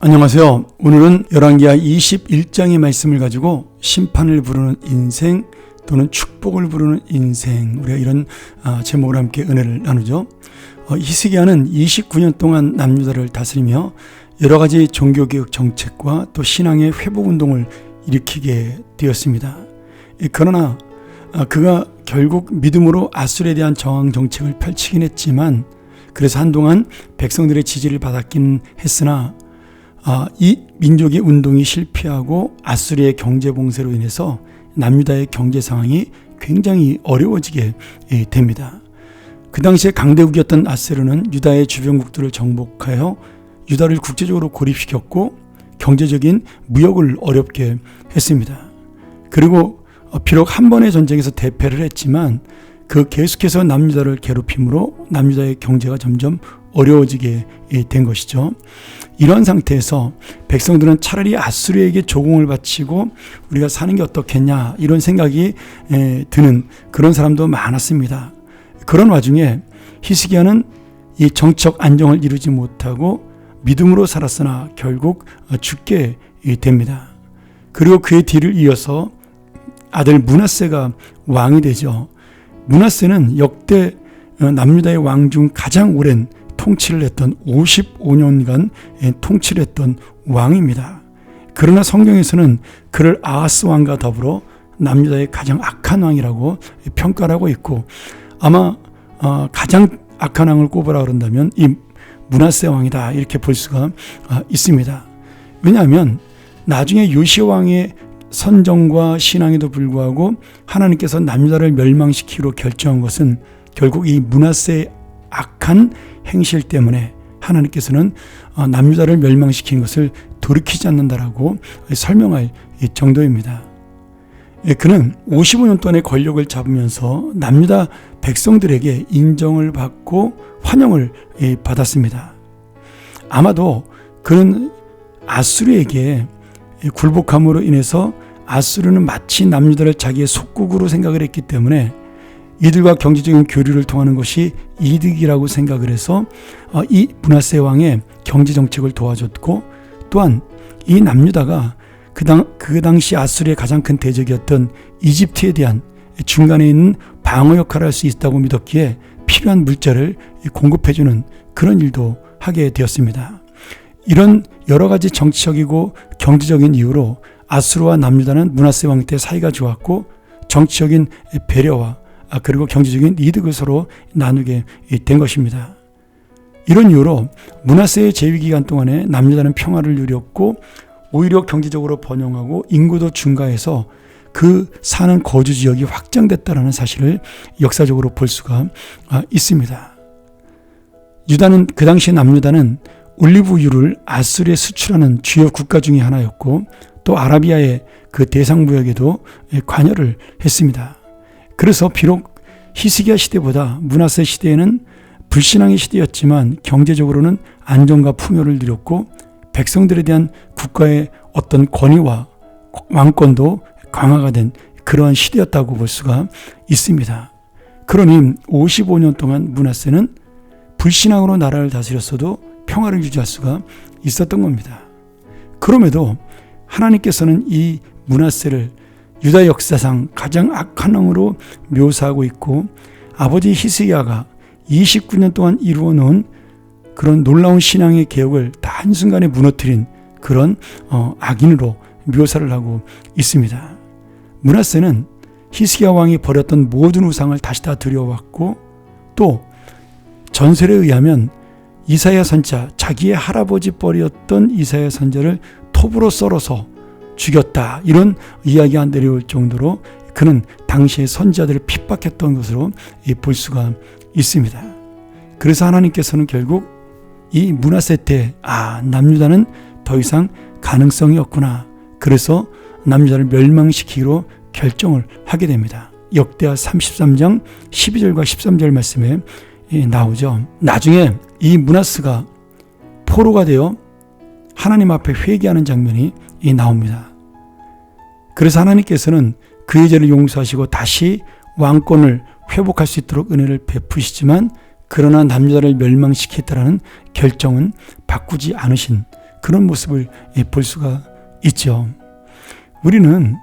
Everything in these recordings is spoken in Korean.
안녕하세요. 오늘은 열왕기하 21장의 말씀을 가지고 심판을 부르는 인생 또는 축복을 부르는 인생, 우리가 이런 제목으로 함께 은혜를 나누죠. 히스기야는 29년 동안 남유다를 다스리며 여러 가지 종교개혁 정책과 또 신앙의 회복운동을 일으키게 되었습니다. 그러나 그가 결국 믿음으로 아수르에 대한 저항 정책을 펼치긴 했지만, 그래서 한동안 백성들의 지지를 받았긴 했으나 이 민족의 운동이 실패하고 아수르의 경제 봉쇄로 인해서 남유다의 경제 상황이 굉장히 어려워지게 됩니다. 그 당시에 강대국이었던 아수르는 유다의 주변국들을 정복하여 유다를 국제적으로 고립시켰고 경제적인 무역을 어렵게 했습니다. 그리고 비록 한 번의 전쟁에서 대패를 했지만 그 계속해서 남유다를 괴롭힘으로 남유다의 경제가 점점 어려워지게 된 것이죠. 이런 상태에서 백성들은 차라리 아수르에게 조공을 바치고 우리가 사는 게 어떻겠냐, 이런 생각이 드는 그런 사람도 많았습니다. 그런 와중에 히스기야는 이 정치적 안정을 이루지 못하고 믿음으로 살았으나 결국 죽게 됩니다. 그리고 그의 뒤를 이어서 아들 므낫세가 왕이 되죠. 므낫세는 역대 남유다의 왕 중 가장 오랜 통치를 했던 55년간 통치를 했던 왕입니다. 그러나 성경에서는 그를 아하스 왕과 더불어 남유다의 가장 악한 왕이라고 평가를 하고 있고, 아마 가장 악한 왕을 꼽으라 그런다면 이 므낫세 왕이다, 이렇게 볼 수가 있습니다. 왜냐하면 나중에 요시야 왕의 선정과 신앙에도 불구하고 하나님께서 남유다를 멸망시키기로 결정한 것은 결국 이 므낫세의 악한 행실 때문에 하나님께서는 남유다를 멸망시킨 것을 돌이키지 않는다라고 설명할 정도입니다. 그는 55년 동안의 권력을 잡으면서 남유다 백성들에게 인정을 받고 환영을 받았습니다. 아마도 그는 아수르에게 굴복함으로 인해서 아수르는 마치 남유다를 자기의 속국으로 생각을 했기 때문에 이들과 경제적인 교류를 통하는 것이 이득이라고 생각을 해서 이 므낫세 왕의 경제 정책을 도와줬고, 또한 이 남유다가 그 당시 아수르의 가장 큰 대적이었던 이집트에 대한 중간에 있는 방어 역할을 할 수 있다고 믿었기에 필요한 물자를 공급해주는 그런 일도 하게 되었습니다. 이런 여러 가지 정치적이고 경제적인 이유로 아수르와 남유다는 므낫세 왕 때 사이가 좋았고, 정치적인 배려와 그리고 경제적인 이득을 서로 나누게 된 것입니다. 이런 이유로 므낫세의 재위 기간 동안에 남유다는 평화를 누렸고, 오히려 경제적으로 번영하고 인구도 증가해서 그 사는 거주 지역이 확장됐다는 사실을 역사적으로 볼 수가 있습니다. 유다는, 그 당시 남유다는 올리브유를 아수르에 수출하는 주요 국가 중에 하나였고, 또 아라비아의 그 대상 무역에도 관여를 했습니다. 그래서 비록 히스기야 시대보다 므낫세 시대에는 불신앙의 시대였지만 경제적으로는 안정과 풍요를 누렸고, 백성들에 대한 국가의 어떤 권위와 왕권도 강화가 된 그러한 시대였다고 볼 수가 있습니다. 그러니 55년 동안 므낫세는 불신앙으로 나라를 다스렸어도 평화를 유지할 수가 있었던 겁니다. 그럼에도 하나님께서는 이 므낫세를 유다 역사상 가장 악한 왕으로 묘사하고 있고, 아버지 히스기야가 29년 동안 이루어 놓은 그런 놀라운 신앙의 개혁을 다 한순간에 무너뜨린 그런 악인으로 묘사를 하고 있습니다. 므낫세는 히스기야 왕이 버렸던 모든 우상을 다시 다 들여왔고, 또 전설에 의하면 이사야 선자, 자기의 할아버지 뻘이었던 이사야 선자를 톱으로 썰어서 죽였다, 이런 이야기가 내려올 정도로 그는 당시의 선지자들을 핍박했던 것으로 볼 수가 있습니다. 그래서 하나님께서는 결국 이 므낫세 때 남유다는 더 이상 가능성이 없구나, 그래서 남유다를 멸망시키기로 결정을 하게 됩니다. 역대하 33장 12절과 13절 말씀에 나오죠. 나중에 이 므낫세가 포로가 되어 하나님 앞에 회개하는 장면이 나옵니다. 그래서 하나님께서는 그의 죄를 용서하시고 다시 왕권을 회복할 수 있도록 은혜를 베푸시지만, 그러나 남유다를 멸망시키겠다라는 결정은 바꾸지 않으신 그런 모습을 볼 수가 있죠. 우리는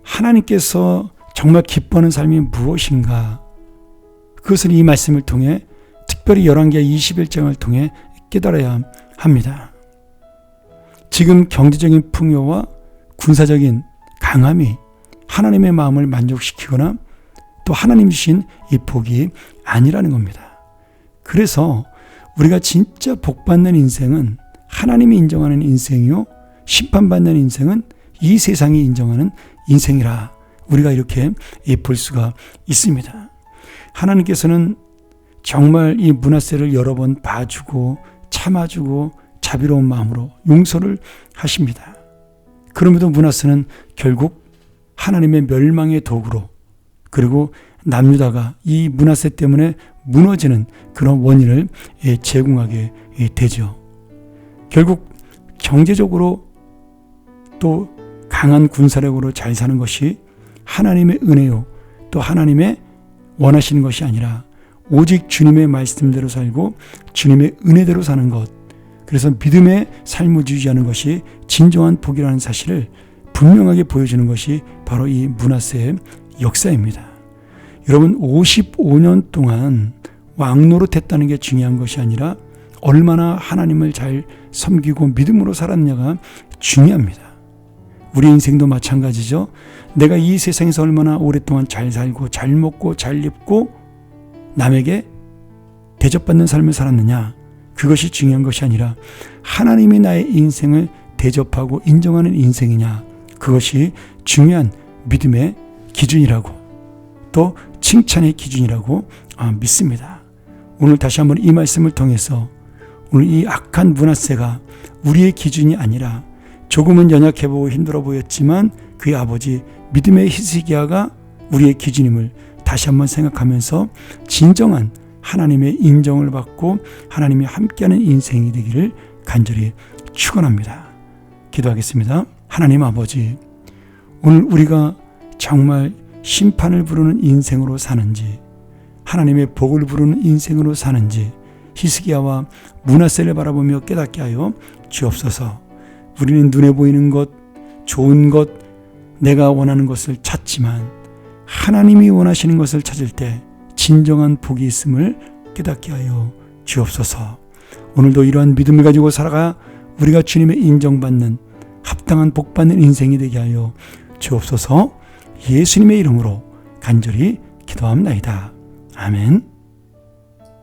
하나님께서 정말 기뻐하는 삶이 무엇인가, 그것을 이 말씀을 통해, 특별히 열왕기하 21장을 통해 깨달아야 합니다. 지금 경제적인 풍요와 군사적인 강함이 하나님의 마음을 만족시키거나 또 하나님 주신 이 복이 아니라는 겁니다. 그래서 우리가 진짜 복받는 인생은 하나님이 인정하는 인생이요, 심판받는 인생은 이 세상이 인정하는 인생이라 우리가 이렇게 볼 수가 있습니다. 하나님께서는 정말 이 므낫세를 여러 번 봐주고 참아주고 자비로운 마음으로 용서를 하십니다. 그럼에도 므낫세는 결국 하나님의 멸망의 도구로, 그리고 남유다가 이 므낫세 때문에 무너지는 그런 원인을 제공하게 되죠. 결국 경제적으로 또 강한 군사력으로 잘 사는 것이 하나님의 은혜요, 또 하나님의 원하시는 것이 아니라 오직 주님의 말씀대로 살고 주님의 은혜대로 사는 것, 그래서 믿음의 삶을 유지하는 것이 진정한 복이라는 사실을 분명하게 보여주는 것이 바로 이 므낫세의 역사입니다. 여러분, 55년 동안 왕노릇했다는 게 중요한 것이 아니라 얼마나 하나님을 잘 섬기고 믿음으로 살았느냐가 중요합니다. 우리 인생도 마찬가지죠. 내가 이 세상에서 얼마나 오랫동안 잘 살고 잘 먹고 잘 입고 남에게 대접받는 삶을 살았느냐, 그것이 중요한 것이 아니라 하나님이 나의 인생을 대접하고 인정하는 인생이냐, 그것이 중요한 믿음의 기준이라고, 또 칭찬의 기준이라고 믿습니다. 오늘 다시 한번 이 말씀을 통해서 오늘 이 악한 므낫세가 우리의 기준이 아니라 조금은 연약해 보고 힘들어 보였지만 그의 아버지 믿음의 히스기야가 우리의 기준임을 다시 한번 생각하면서 진정한 하나님의 인정을 받고 하나님이 함께하는 인생이 되기를 간절히 축원합니다. 기도하겠습니다. 하나님 아버지, 오늘 우리가 정말 심판을 부르는 인생으로 사는지 하나님의 복을 부르는 인생으로 사는지 히스기야와 므낫세를 바라보며 깨닫게 하여 주옵소서. 우리는 눈에 보이는 것, 좋은 것, 내가 원하는 것을 찾지만 하나님이 원하시는 것을 찾을 때 진정한 복이 있음을 깨닫게 하여 주옵소서. 오늘도 이러한 믿음을 가지고 살아가 우리가 주님의 인정받는 합당한 복받는 인생이 되게 하여 주옵소서. 예수님의 이름으로 간절히 기도합니다. 아멘.